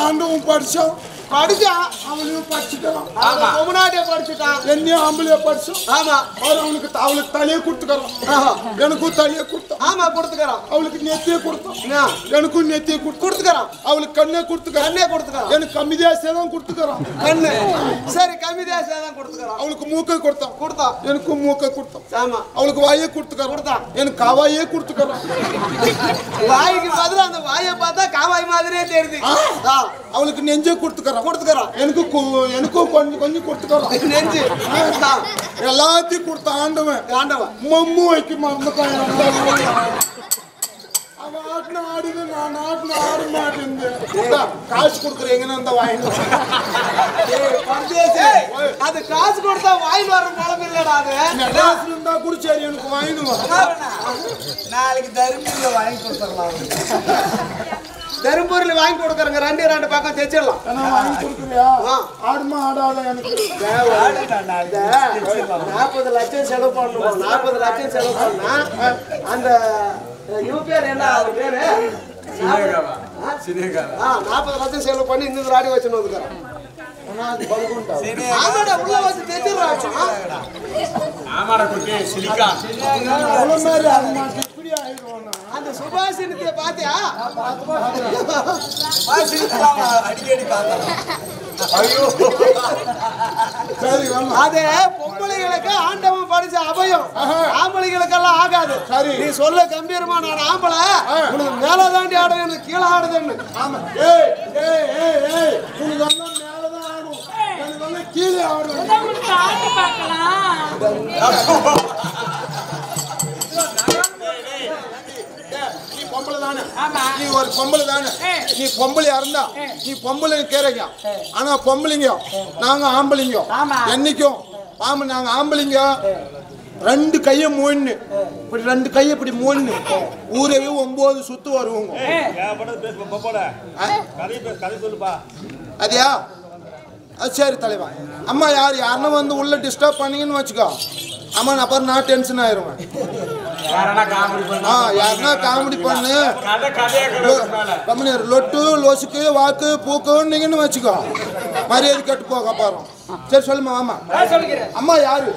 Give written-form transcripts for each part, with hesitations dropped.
ஆண்டவன் படிச்சான் படிச்சான் அவனையும் படிச்சுட்டான் பொம்மநாட்டிய படிச்சுட்டான் என்னையும் ஆம்பளைய படிச்சான் ஆமா அவனுக்கு அவளுக்கு தலையை கொடுத்துக்கிறோம் எனக்கும் தலையை கொடுத்தான் ஆமா கொடுத்துக்கிறோம் அவளுக்கு நெத்தியை கொடுத்தான் எனக்கும் நெத்தியை கொடுத்துக்கிறோம் அவளுக்கு கண்ணே கொடுத்துக்கிறோம் கண்ணே கொடுத்துக்கிறோம் எனக்கு கம்மிதியா சேதம் கொடுத்துக்கிறோம் கண்ணு சரி கம்மிதியா சேதம் கொடுத்துக்கிறோம் அவளுக்கு மூக்கை கொடுத்தான் எனக்கும் மூக்கை கொடுத்தான் ஆமா அவளுக்கு வாயை கொடுத்துக்கிறோம் எனக்கு காவாயே கொடுத்துக்கிறோம் வாய்க்கு பதிலா அந்த வாயை பார்த்தா காவாய் மாதிரியே தெரியுது அவளுக்கு நெஞ்சை கொடுத்துக்கிறோம் எனக்கும் கொஞ்சம் கொடுத்துக்கிறோம் நெஞ்சு எல்லாத்தையும் கொடுத்த ஆண்டவன் மம்மு வைக்க மறந்துட்டான் அவன் ஆட்டின ஆடுது நான் ஆட்டின ஆட மாட்டேன் காசு கொடுக்குறீங்கன்னு அந்த வாங்கிட்டு அது காசு கொடுத்தா வாங்கிட்டு வர பழம் இல்லடா அது காசு இருந்தா கூட சரி எனக்கு வாங்கிடுவான் நாளைக்கு தருமபுரியில வாங்கி கொடுத்துடலாம் தருமபுரியில வாங்கி கொடுக்குறேங்க ரெண்டு பக்கம் தைச்சிடலாம் வாங்கி கொடுக்குறியா ஆடுமா ஆடாத எனக்கு 40 லட்சம் செலவு பண்ணணும் 40 லட்சம் செலவு பண்ணா அந்த யூபிஆர் என்ன அவர் பேரு 40 லட்சம் செலவு பண்ணி இன்னொரு ஆடி வச்சுன்னு வந்துக்கிறேன் உள்ள வச்சு தைச்சிடலாம் அந்த சுபாஷினத்தை பாத்தியா அடிக்கடி அது பொம்பளைகளுக்கு ஆண்டவன் படிச்ச அபயம் ஆம்பளைகளுக்கெல்லாம் ஆகாது நீ சொல்ல கம்பீரமா நான் ஆம்பளை உனக்கு மேல தாண்டி ஆடும் எனக்கு கீழே ஆடுதுன்னு மேலதான் ஆடும் எனக்கு கீழே ஆடும் நீ ஒரு பொம்பளை தானே நீ பொம்பளையா இருந்தா நீ பொம்பளை கேறீங்க ஆனா பொம்பளைங்க நாங்க ஆம்பளைங்க என்னைக்கும் நாங்க ஆம்பளைங்க 2 கையை மூணு இப்படி 2 கையை இப்படி மூணு ஊரவே 9 சுத்து வருவோங்க அதையா அது சரி தலைவா அம்மா யாருன்னா வந்து உள்ள டிஸ்டர்ப் பண்ணீங்கன்னு வச்சுக்கோ அம்மா அப்புறம் நான் டென்ஷன் ஆயிருவேன் யாருன்னா காமெடி பண்ணு லொட்டு லொசுக்கு வாக்கு பூக்குன்னு வச்சுக்கோ மரியாதை கட்டு போக அப்புறம் சரி சொல்லுமா ஆமா அம்மா யாரு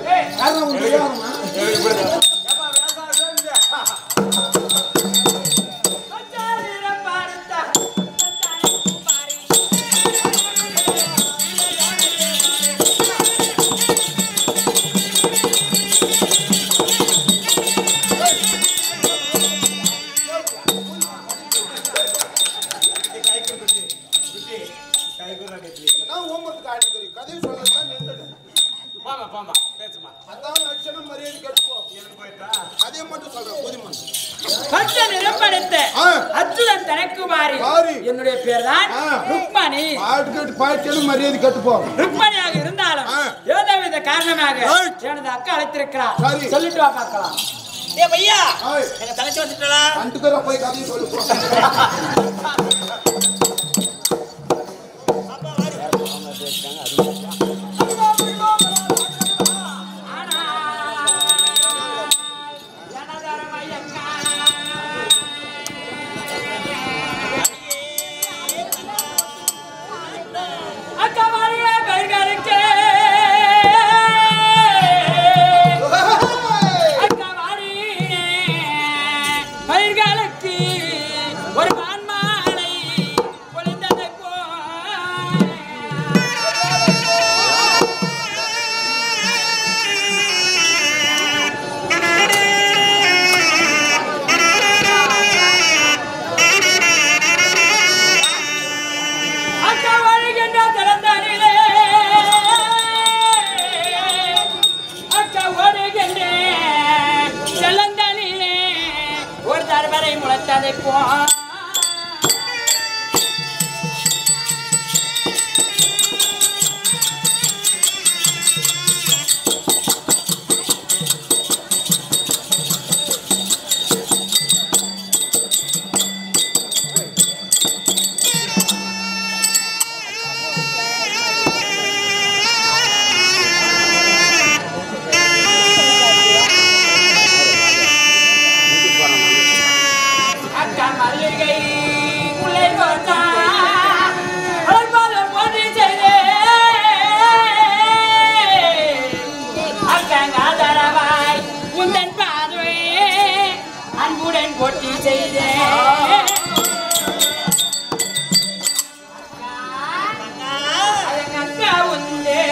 என்னுடைய பேர் தான் ருக்மணி. மரியாதை கட்டுப்போ ருக்மணியாக இருந்தாலும் ஏதோவித காரணமாக எனது அக்கா அழைத்திருக்கிறார். சொல்லிட்டு வா பார்க்கலாம். ஏ பையா எங்க தலைச்சு வந்துட்டா அண்டுக்கற போய் கதையை சொல்லு. போட்டி செய்தேன் எங்க அக்கா உந்தே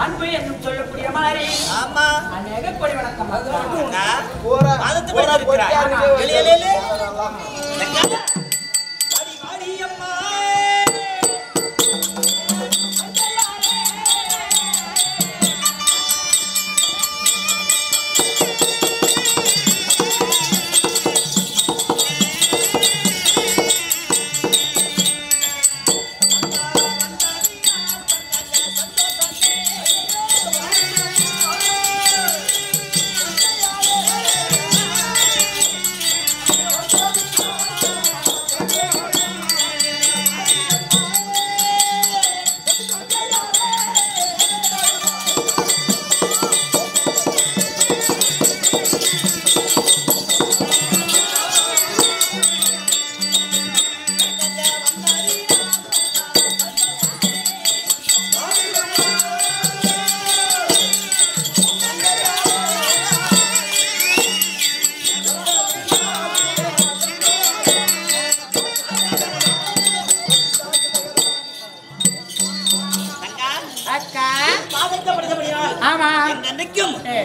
அன்பு என்னும் சொல்லக்கூடிய மாதிரி அநேக கொடி வணக்கம்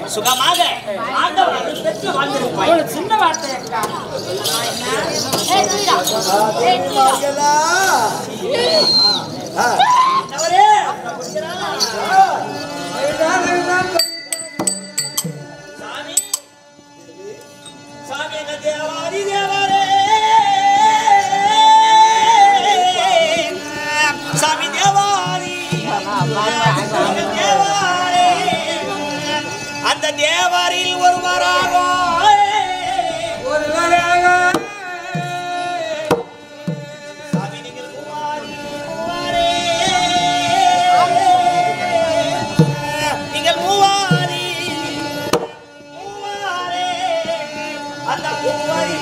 சுகமாக சின்ன வார்த்தை அந்த தேவரில் ஒருவராக நீங்கள் மூவாரி அந்த மூவாரி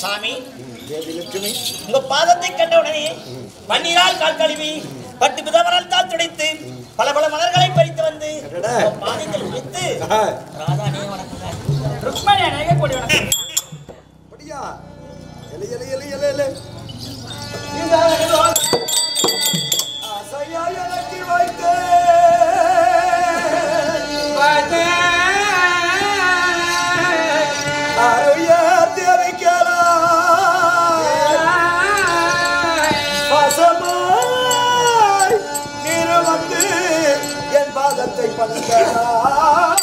சாமி உங்க பாதத்தை கண்டவுடனே பன்னீரால் கால் கழுவி பட்டு பிதவரால் தால் துடைத்து பல பல மலர்களை பறித்து வந்து பாதங்கள் உழைத்து ராதானே வணக்கம் ருக்மணி அநேக கோடி வணக்கம் படியா எலை எலை எலை எலை எலை ஆசையா எனக்கு வைத்தே அருயார் தேவைக்கலாம் பசமாய் நீர் வந்து என் பாதத்தை பணிக்கலாம்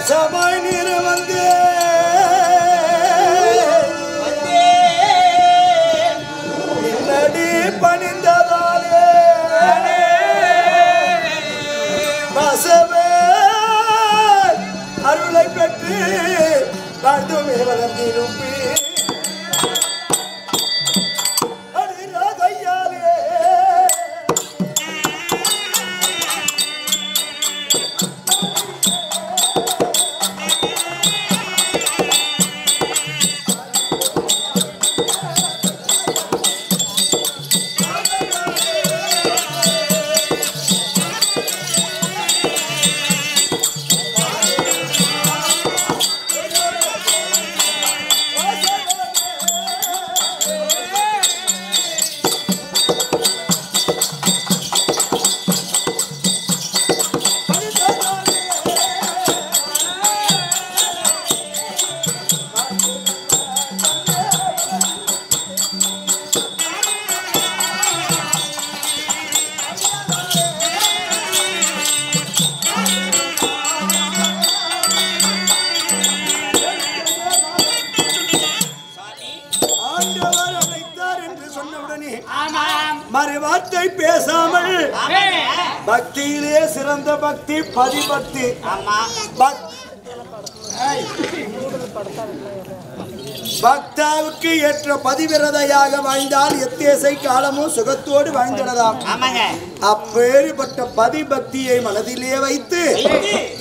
சபை நீர் வந்து என்னடி பணிந்ததாலே பசவே அருளை பெற்று வாழ்ந்துமே வளர்ந்திருப்பி மறுவார்த்தை பேசாமல் பக்தியிலே சிறந்த பக்தி பதிபக்தி பக்தாவுக்கு ஏற்ற பதிவிரதையாக வாழ்ந்தால் எத்தேசை காலமும் சுகத்தோடு வாழ்ந்திடலாம். அப்பேறுபட்ட பதிபக்தியை மனதிலே வைத்து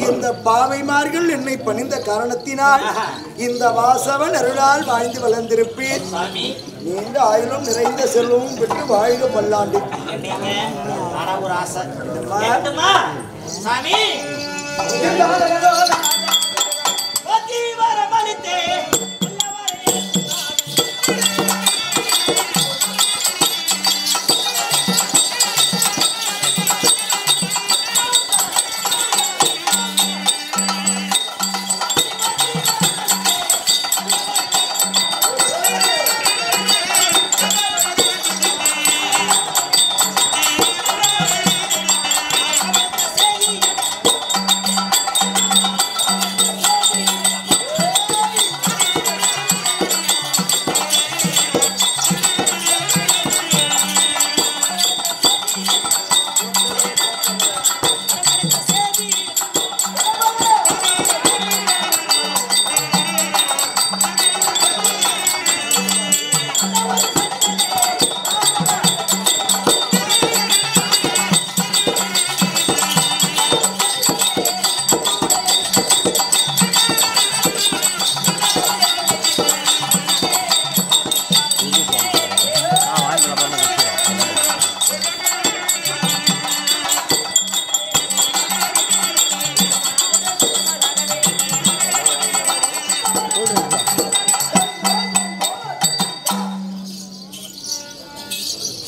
இந்த பாவைமார்கள் என்னை பணிந்த காரணத்தினால் இந்த வாசவன் அருளால் வாழ்ந்து வளர்ந்திருப்பேன். நீண்ட ஆயுளும் நிறைந்த செல்வமும் பெற்று வாழ்க பல்லாண்டு.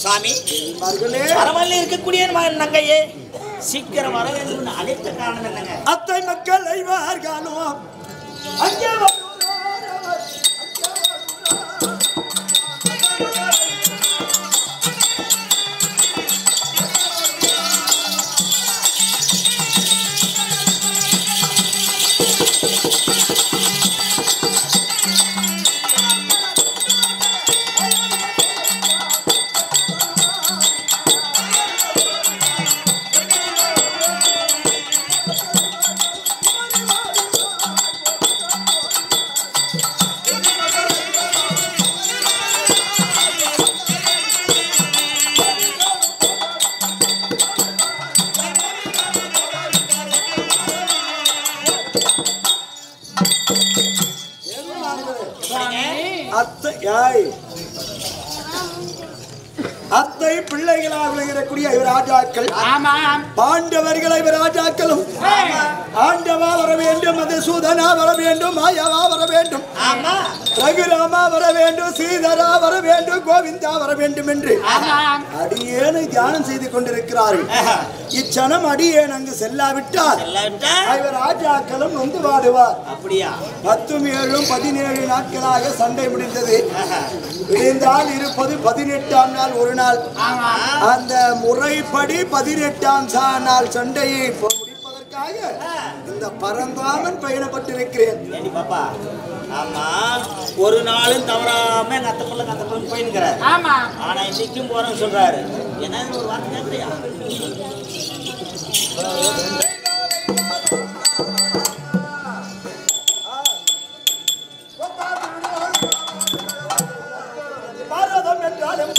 சாமி பரவாயில்ல இருக்கக்கூடிய நங்கையே சீக்கிரம் வர வேண்டும் அழைத்த காரணம் என்னங்க? அத்தை மக்கள் ஐவார்களோ அங்கே அத்தை பிள்ளைகளாக இருக்கக்கூடிய ராஜாக்கள் பாண்டவர்கள் ராஜாக்களும் ஆண்டவா வர வேண்டும், மதுசூதனா வர வேண்டும், மாயாவா வர வேண்டும், ரகுராமா வர வேண்டும், சீதரா வர வேண்டும், கோவிந்தா வர வேண்டும் என்று அடியேனை தியானம் செய்து கொண்டிருக்கிறார்கள். இச்சனம் அடியேன் அங்கு செல்லாவிட்டால் ராஜாக்களும் நொந்து வாடுவார். அப்படியா? 10, 7, 17 நாட்களாக சண்டை முடிந்தது. விடிந்தால் இருப்பது 18ஆம் நாள் ஒரு நாள். அந்த முறைப்படி 18ஆம் நாள் சண்டையை முடிப்பதற்காக இந்த பரந்தாமன் பயணப்பட்டிருக்கிறேன். ஆமா, ஒரு நாளும் தவறாம எங்க அத்தை பிள்ளை போயிருக்கிறார். ஆனா இன்னைக்கும் போறேன்னு சொல்றாரு. என்ன ஒரு வார்த்தை கேட்கறியா? பாரதம் என்றாலும்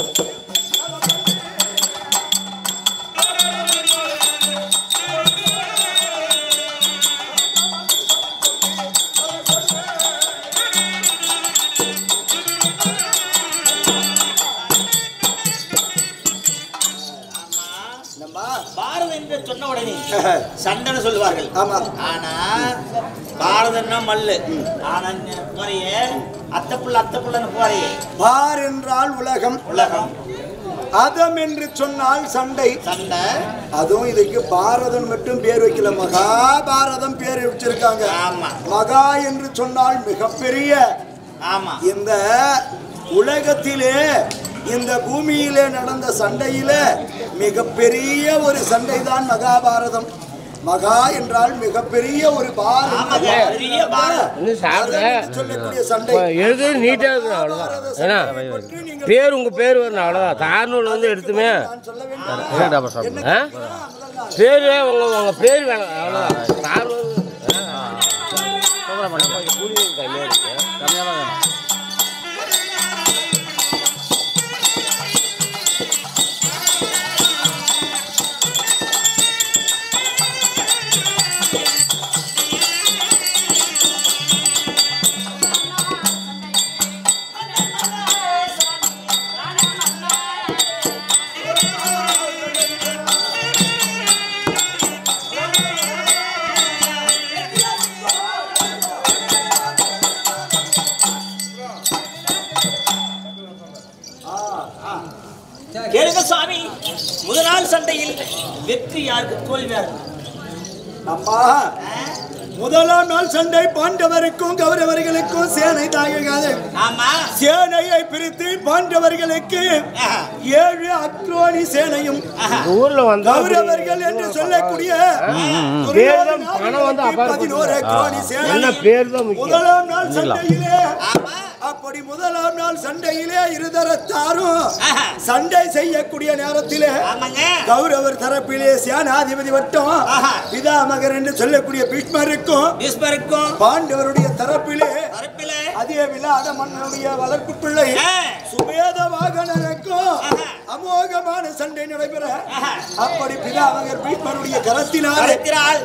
பாரதம் என்று சொன்ன உடனே சண்டை சொல்லுவார்கள். ஆமா, ஆனா பாரதம்னா மல்லு. ஆனா போறையே அத்தை புள்ளன்னு போறையே. பார் என்றால் உலகம், உலகம். அதம் என்று சொன்னால் சண்டை, சண்டை. அதுவும் இதுக்கு பாரதம் மட்டும் பேர் வைக்கல, மகாபாரதம் பேர் வச்சிருக்காங்க. ஆமா, மகா என்று சொன்னால் மிகப்பெரிய. ஆமா, இந்த உலகத்திலே இந்த பூமியிலே நடந்த சண்டையில மிகப்பெரிய ஒரு சண்டை தான் மகாபாரதம். மகா என்றால் மிகப்பெரிய ஒரு சொல்லக்கூடிய சண்டை. எழுது நீட்டா இருக்கு, அவ்வளவுதான். பேர் உங்க பேர் வரணும், அவ்வளவுதான். தார்நூல் வந்து எடுத்துமே பேரு உங்க பேர் வேணும், அவ்வளவுதான். தார்நூல் கேளுங்க சுவாமி, முதல் நாள் சண்டையில் வெற்றி யாருக்கு, தோல்வி யாருக்கு? முதலாம் நாள் சண்டை பாண்டவருக்கும் கௌரவர்களுக்கும் சேனை தாயகாது. சேனையை பிரித்து பாண்டவர்களுக்கு 7 அக்ரோனி சேனையும் கௌரவர்கள் என்று சொல்லக்கூடிய 11 அக்ரோனி சேனை. முதலாம் நாள் சண்டையிலே அப்படி முதலாம் நாள் சண்டையிலே இருதரத்தாரும் சண்டை செய்யக்கூடிய நேரத்திலே கௌரவர் தரப்பிலே சேனாதிபதி வட்டம் பிதாமகர் என்று சொல்லக்கூடிய பீஷ்மருக்கும் பாண்டவருடைய தரப்பிலே அதே விலாட மன்னனுடைய வளர்ப்பு பிள்ளை சுபேத வாகனருக்கும் அமோகமான சண்டை நடைபெற அப்படி பிதாமகர் பீஷ்மருடைய கரத்தினால்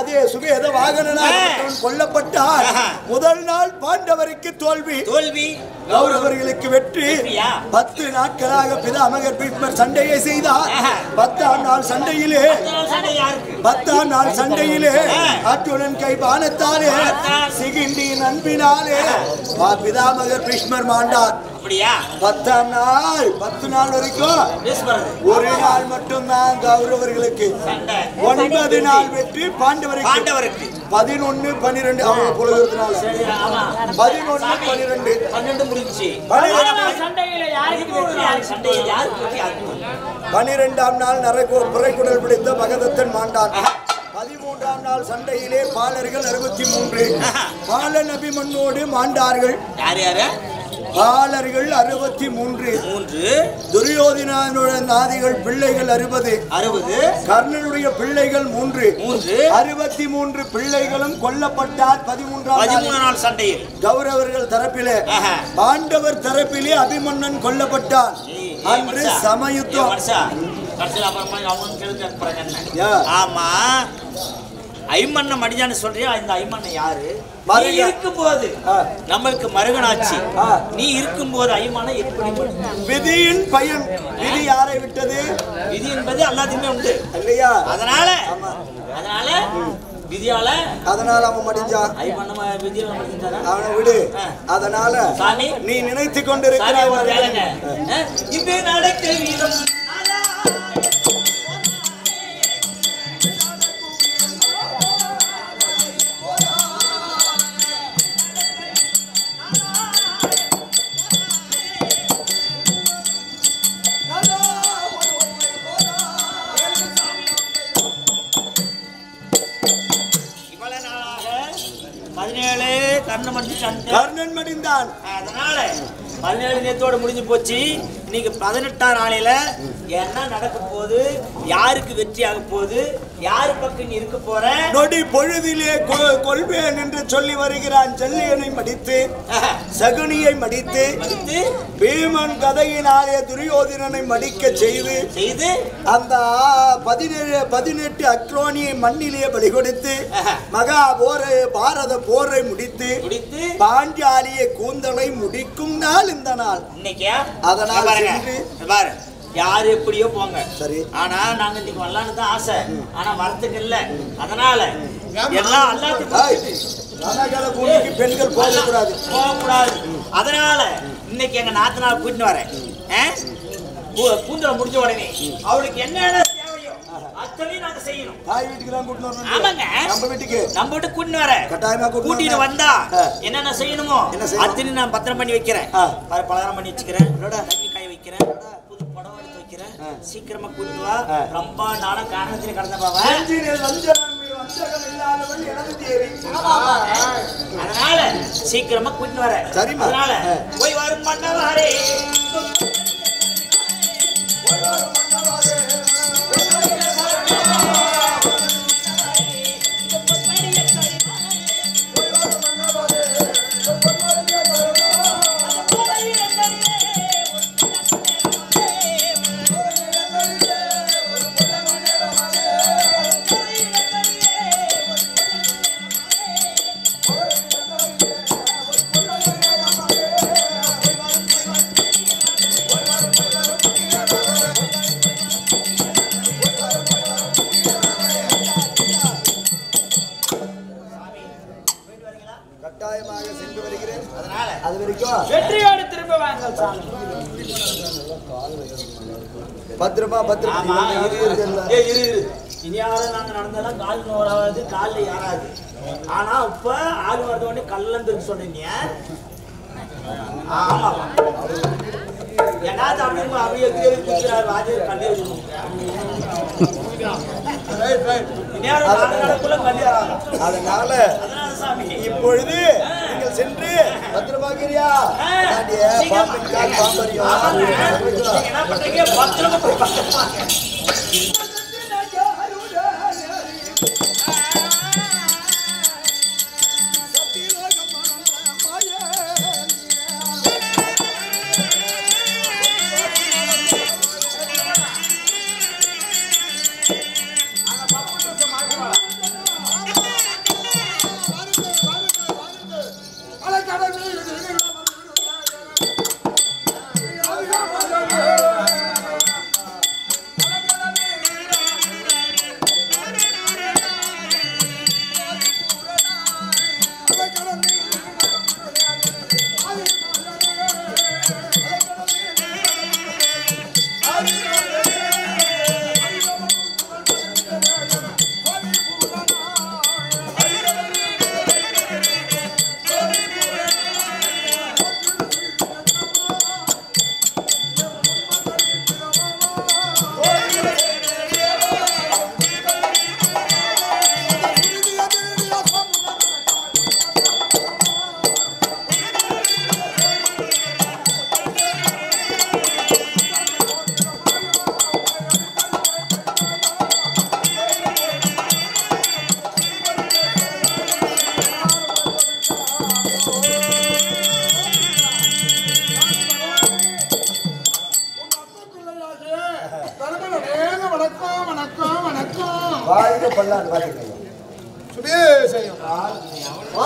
அதே சுபேத வாகனனாக கொல்லப்பட்டார். முதல் நாள் பாண்டவருக்கு தோல்வி, கௌரவர்களுக்கு வெற்றி. 10 நாட்களாக பிதாமகர் பீஷ்மர் சண்டையை செய்தார். 10ஆம் நாள் சண்டையிலே அர்ஜுனன் கை பானத்தாலே சிகிண்டியின் அன்பினாலே பிதாமகர் பீஷ்மர் மாண்டார். 10ஆம் நாள் 10 நாள் வரைக்கும் ஒரு நாள் மட்டும்தான் கௌரவர்களுக்கு, 9 நாள் வெற்றி பாண்டவருக்கு. 11, 12 அவங்க பொழுதுனால 11, 12 முடிஞ்சு 12ஆம் நாள் புரைக்குடல் பிடித்த பகதத்தன் மாண்டான். 13ஆம் நாள் சண்டையிலே பாலர்கள் 63 பாலன் அபிமன்னோடு மாண்டார்கள். பாலர்கள் 63 துரியோதனனுடைய நாதிகள் பிள்ளைகள் 60 கர்ணனுடைய பிள்ளைகள் 3 63 பிள்ளைகளும் கொல்லப்பட்டார். 13ஆம் நாள் சண்டையில் கௌரவர்கள் தரப்பிலே, பாண்டவர் தரப்பிலே அபிமன்னன் கொல்லப்பட்டார். அன்று சமயுத்தம். ஆமா, ஐமண்ண மடிஞ்சான்னு சொல்றியா? இந்த ஐமண்ண யாரு? நீ இருக்கும்போது நம்மளுக்கு மருகனாட்சி, நீ இருக்கும்போது ஐமண்ண எப்படி? விதியின் பயன். விதி யாரை விட்டது? விதி என்பது எல்லாத்தையுமே உண்டு இல்லையா? அதனால விதியால அதனால அவன் மடிஞ்சான். அவனை விடு. அதனால நீ நினைத்து கொண்டிருக்கிறாய் இது நடக்க வீதம் கர்ணன் மடிந்தான். அதனால 17 நேத்தோட முடிஞ்சு போச்சு. இன்னைக்கு 18ஆம் நாளையில என்ன நடக்க போகுது, யாருக்கு வெற்றி ஆக போகுது, யாரு பக்கம் இருக்க போற? நொடி பொழுதிலே கொள்வேன் என்று சொல்லி வருகிறான். ஜல்லியனை மடித்து சகுனியை மடித்து பீமன் கதையினாலே துரியோதனனை மடிக்க செய்து அந்த 18 அக்ரோனியை மண்ணிலே பலி கொடுத்து மகா பாரத போரை முடித்து பாஞ்சாலியை கூந்தலை முடிக்கும் நாள் இந்த நாள் இன்னைக்கு. அதனால பாரு, யாரு எப்படியோ போங்க, சரி. ஆனா நாங்க இன்னைக்கு வரலான்னு தான் ஆசை, ஆனா வரத்துக்கு இல்ல. அதனால எல்லாம் எல்லாத்துக்கும் பெண்கள் போகக்கூடாது. அதனால இன்னைக்கு எங்க நாத்தனார் கூட்டின்னு வரேன். கூந்தலை முடிஞ்ச உடனே அவளுக்கு என்னென்ன தேவையோ அத்தனையும் நாங்க செய்யணும். தாய் வீட்டுக்கு தான் கூட்டின்னு வரணும். ஆமாங்க, நம்ம வீட்டுக்கு கூட்டின்னு வரேன். கூட்டிட்டு வந்தா என்னென்ன செய்யணுமோ அத்தனையும் நான் பத்திரம் பண்ணி வைக்கிறேன். பலகாரம் பண்ணி வச்சுக்கிறேன், காய வைக்கிறேன், புது புடவை எடுத்து வைக்கிறேன். சீக்கிரமா கூட்டிட்டு வா. ரொம்ப நாளும் காரணத்திலே கடந்த பாவா. அதனால சீக்கிரமா கூட்டிட்டு வரேன். அதனால போய் வரும் பண்ணவாரே வெற்றியோடு திரும்ப வாங்கள் சாமி. பத்திரமா இனியாவது நாங்க நடந்தாலும் கால் வராது, காலில் யாராது. ஆனா இப்ப ஆள் வரத உடனே கல்லந்து சொல்றீங்க. ஆமா, ஏன்னாச்சும் அப்படியே குடிக்கிறார் வாஜர் கல்லே. அதனால இப்பொழுது நீங்கள் சென்று பத்திரமாக்கிறியா? என்ன பண்றீங்க? பத்திரமா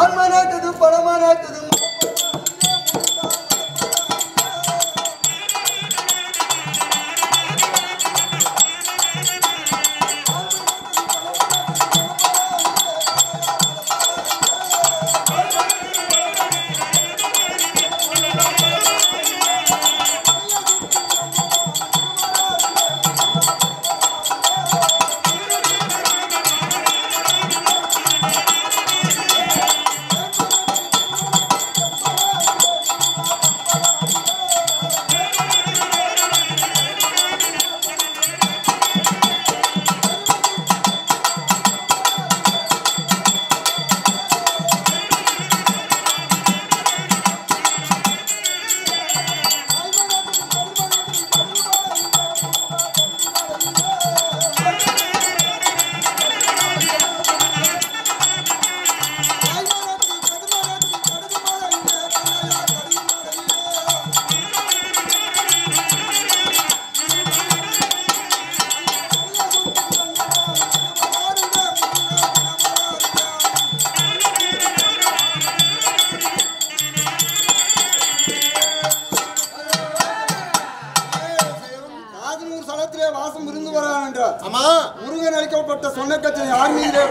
ஆன்மனாக்குது பணமானாக்குது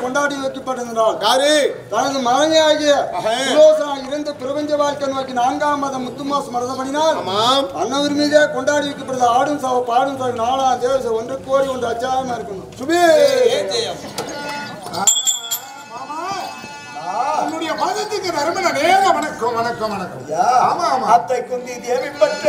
கொண்டாடி வைக்கப்பட்டிருந்தால் தனது மனைவியாகிய இருந்த பிரபஞ்ச வாழ்க்கை நோக்கி 4ஆம் மாதம் முத்துமாசம் மறந்தபடினால் அன்னவர் மீதே கொண்டாடி வைக்கப்படுது. ஆடும் சாவ பாடும் சாவ 4ஆம் தேதி 1 கோடி 1 அச்சாயமா இருக்கணும். சுபி என்னுடைய மதத்துக்கு நறுமண நேர வணக்கம் வணக்கம் வணக்கம். ஆமா ஆமா அத்தை குந்தி தேவி பற்ற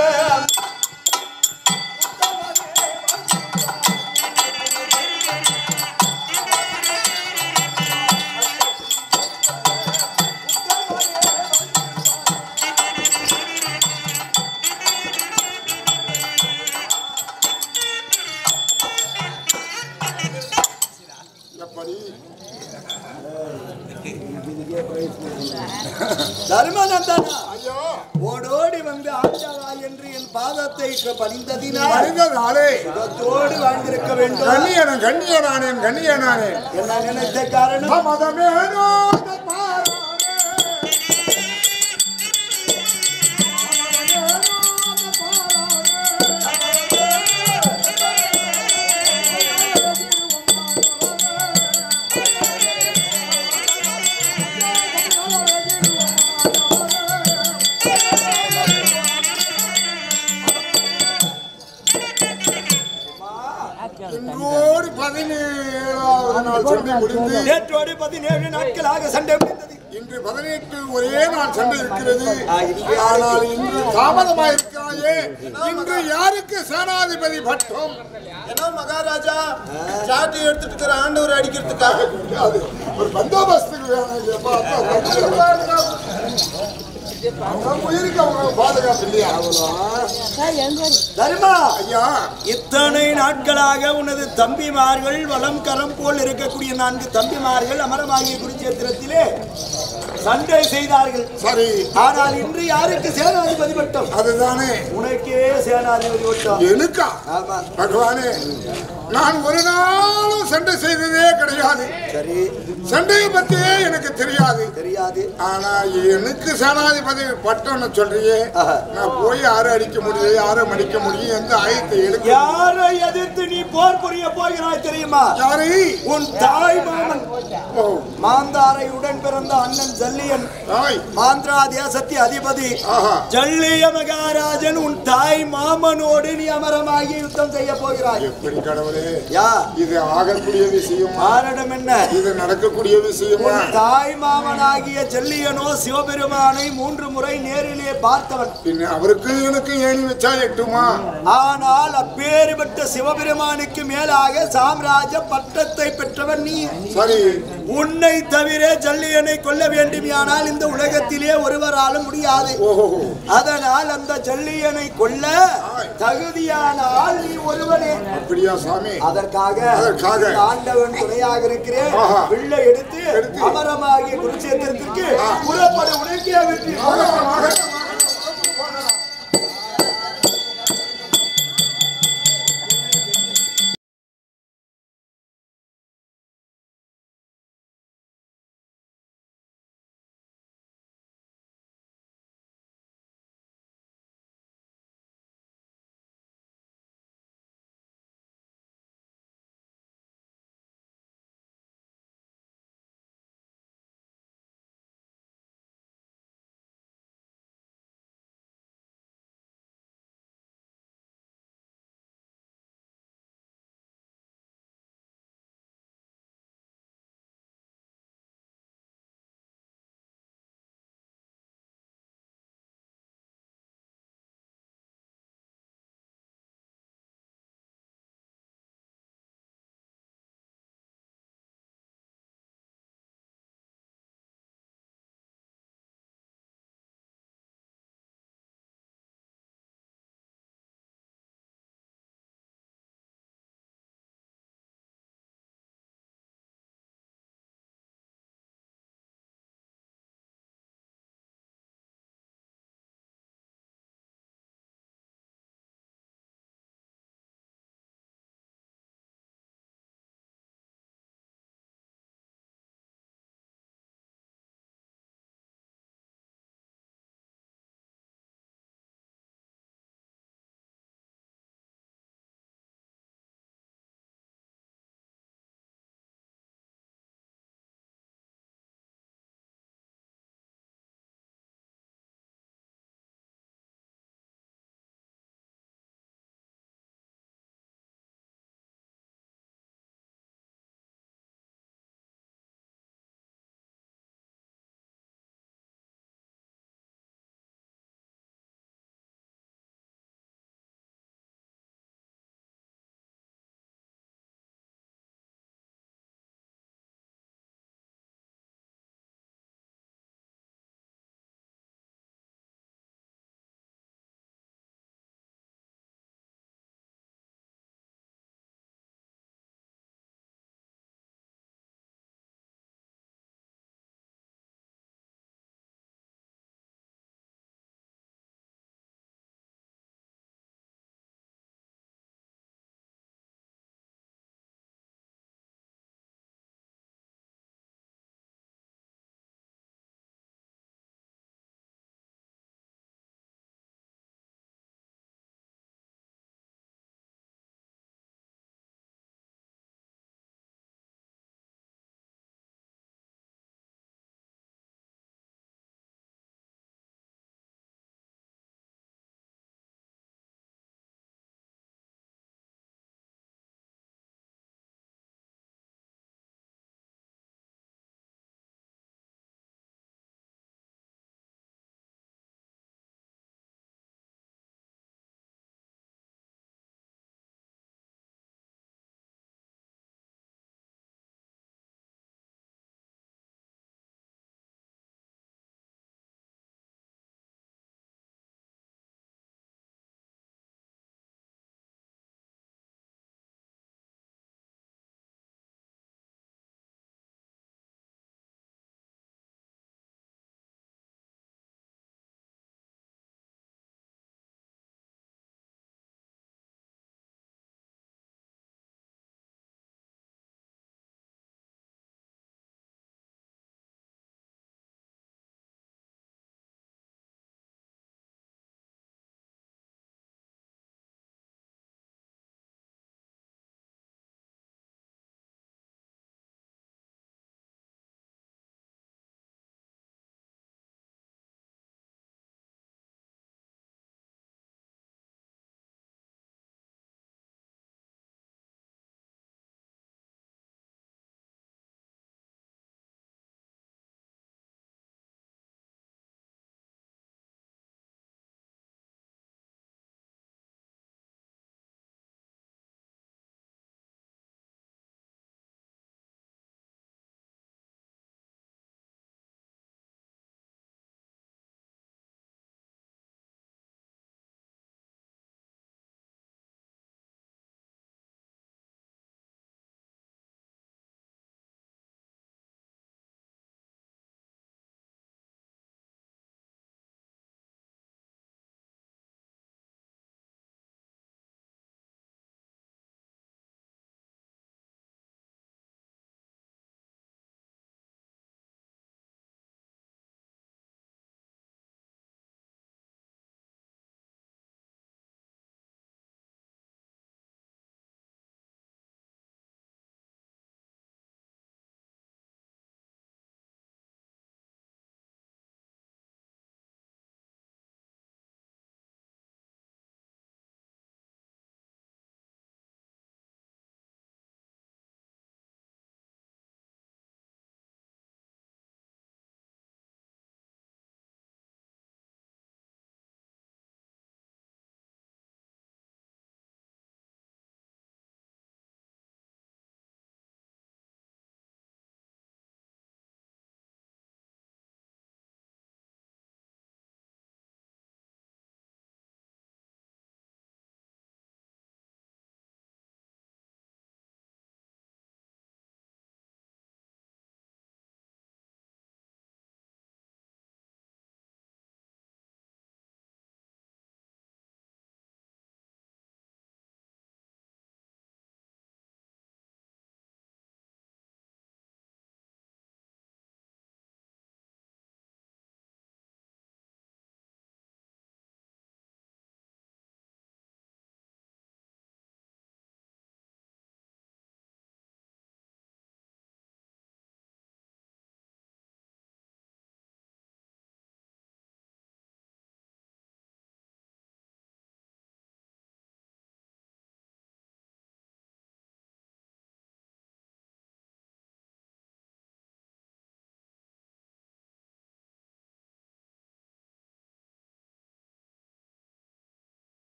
தர்மநந்தனா ஓடோடி வந்து ஆண்டாளா என்று என் பாதத்தை பணிந்ததினாலே சுகத்தோடு வாழ்ந்திருக்க வேண்டும். கண்ணியனானேன் கண்ணியனானேன் என்ன நினைத்த காரணம் மதமேனோ நேற்றோடு 17 நாட்களாக சண்டை முடிந்தது. இன்று 18 ஒரே நாள் சண்டை இருக்கிறது. ஆனால் இன்று தாமதமாக இருக்கிறாயே. இன்று யாருக்கு சேனாதிபதி பட்டம்? ஏன்னா மகாராஜா சாட்டி எடுத்துட்டு இருக்கிற ஆண்டவர் அடிக்கிறதுக்காக ஒரு பந்தோபஸ்துக்கு பாதுகாப்பு இல்லையா? தர்மா ஐயா, இத்தனை நாட்களாக உனது தம்பிமார்கள் வலம் கரம் போல் இருக்கக்கூடிய 4 தம்பிமார்கள் அமரமாகிய குருச்சேத்திரத்திலே சண்டை செய்தார்கள். சரி, ஆனால் இன்று யாருக்கு சேனாதிபதி பட்டம்? அதுதானே உனக்கே சேனாதிபதி பட்டம். எனக்கா? ஆமா பகவானே, நான் ஒரு நாளும் சண்டை செய்ததே கிடையாது. சரி, சண்டையை பத்தியே எனக்கு தெரியாது. ஆனா எனக்கு சேனாதிபதி பட்டம்னு சொல்றியே, நான் போய் யாரை அடிக்க முடியும், யாரை மடிக்க முடியும், எந்த ஆயத்தை எடுக்க? யாரை எதிர்த்து நீ போர் புரிய போகிறாய் தெரியுமா? யாரை? உன் தாய் மாமன் மாந்தாரை உடன் பிறந்த அண்ணன் ஜல்லியன், மாந்திரா தேசத்தி அதிபதி ஜல்லிய மகாராஜன். உன் தாய் மாமனோடு நீ அமரமாகி யுத்தம் செய்ய போகிறாய். எப்படி கடவுளே? யா, இது ஆகக்கூடிய விஷயம்? காரணம் என்ன? இது நடக்கக்கூடிய விஷயமா? தாய் மாமனாகிய ஜல்லியனோ சிவபெருமானை 3 முறை நேரிலே பார்த்தவன். பின்ன அவருக்கு எனக்கு ஏணி வச்சா எட்டுமா? ஆனால் அப்பேறுபட்ட சிவபெருமானுக்கு மேலாக சாம்ராஜ்ய பட்டத்தை பெற்றவன் நீ. சரி, உன்னை தவிர ஜல்லியனை கொல்ல வேண்டுமானால் இந்த உலகத்திலே ஒருவராலும் முடியாது. அதனால் அந்த ஜல்லியனை கொல்ல தகுதியான ஆள் நீ ஒருவனே. அப்படியா சாமி? அதற்காக ஆண்டவன் துணையாக இருக்கிறேன். வில்லை எடுத்து அமரமாகிய குருச்சேத்திரத்திற்கு புறப்பட உனக்கே வெற்றி.